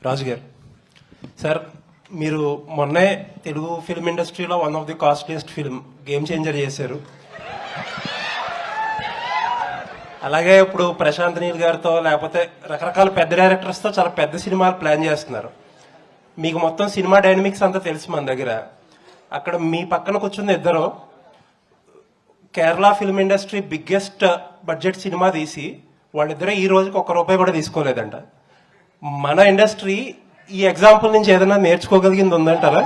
రాజు గారు సార్, మీరు మొన్నే తెలుగు ఫిల్మ్ ఇండస్ట్రీలో one of the costliest film game changer చేశారు. అలాగే ఇప్పుడు ప్రశాంత్ నీల్ గారితో లేకపోతే రకరకాల పెద్ద డైరెక్టర్స్తో చాలా పెద్ద సినిమాలు ప్లాన్ చేస్తున్నారు. మీకు మొత్తం సినిమా డైనమిక్స్ అంతా తెలుసు మన దగ్గర. అక్కడ మీ పక్కన కూర్చున్న ఇద్దరు Kerala film industry biggest budget cinema తీసి వాళ్ళిద్దరే ఈ రోజుకి ₹1 కూడా తీసుకోలేదంట. మన ఇండస్ట్రీ ఈ ఎగ్జాంపుల్ నుంచి ఏదైనా నేర్చుకోగలిగింది ఉందంటారా?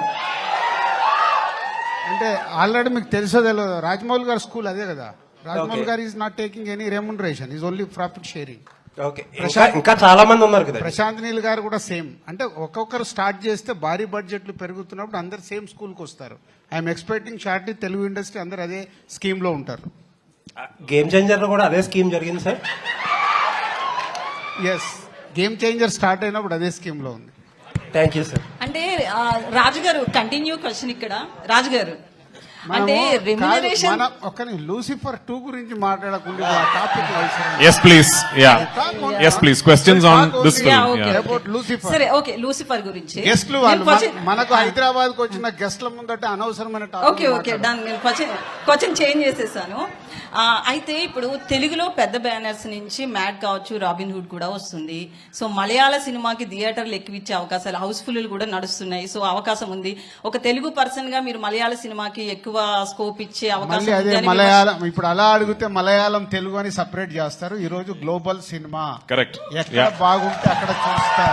అంటే ఆల్రెడీ మీకు తెలుసో తెలియదు, రాజమౌళి గారి స్కూల్ అదే కదా. రాజమౌళి గారు is not taking any remuneration, is only profit sharing. Okay, ఇంకా చాలా మంది ఉన్నారు కదా. ప్రశాంత్ నీల్ గారు కూడా సేమ్. అంటే ఒక్కొక్కరు స్టార్ట్ చేస్తే భారీ బడ్జెట్లు పెరుగుతున్నప్పుడు అందరు సేమ్ స్కూల్కి వస్తారు. I'm expecting shortly Telugu industry అందరు అదే స్కీమ్ లో ఉంటారు. గేమ్ చేంజర్ లో కూడా అదే స్కీమ్ జరిగింది sir. Yes, game changer start అయినప్పుడు అదే స్కీమ్ లో ఉంది. Thank you sir. అంటే రాజు గారు కంటిన్యూ క్వశ్చన్ ఇక్కడ. రాజు గారు అంటే రెమ్యునరేషన్ ఒక్క లూసిఫర్ 2 గురించి మాట్లాడకుండా topic Yes, please. Yeah. Yes, please. Questions on this film. Yeah, okay. Yeah. About Lucifer. సరే, ఓకే, లూసిఫర్ గురించి గెస్ట్లు వాళ్ళు మనకు హైదరాబాద్ కు వచ్చిన గెస్ట్ల ముందట అనవసరమైన ఓకే ఓకే డన్. నేను క్వశ్చన్ చేంజ్ చేసేసాను. అయితే ఇప్పుడు తెలుగులో పెద్ద బ్యానర్స్ నుంచి మ్యాడ్ కావచ్చు, రాబిన్ హుడ్ కూడా వస్తుంది. సో మలయాళ సినిమాకి థియేటర్లు ఎక్కువిచ్చే అవకాశాలు, హౌస్ఫుల్ కూడా నడుస్తున్నాయి. సో అవకాశం ఉంది. ఒక తెలుగు పర్సన్ గా మీరు మలయాళ సినిమాకి ఎక్కువ స్కోప్ ఇచ్చే అవకాశం అదే మలయాళం. ఇప్పుడు అలా అడిగితే మలయాళం తెలుగు అని సపరేట్ చేస్తారు. ఈ రోజు గ్లోబల్ సినిమా Correct. ఎక్కడ బాగుంటే అక్కడ చూస్తారు.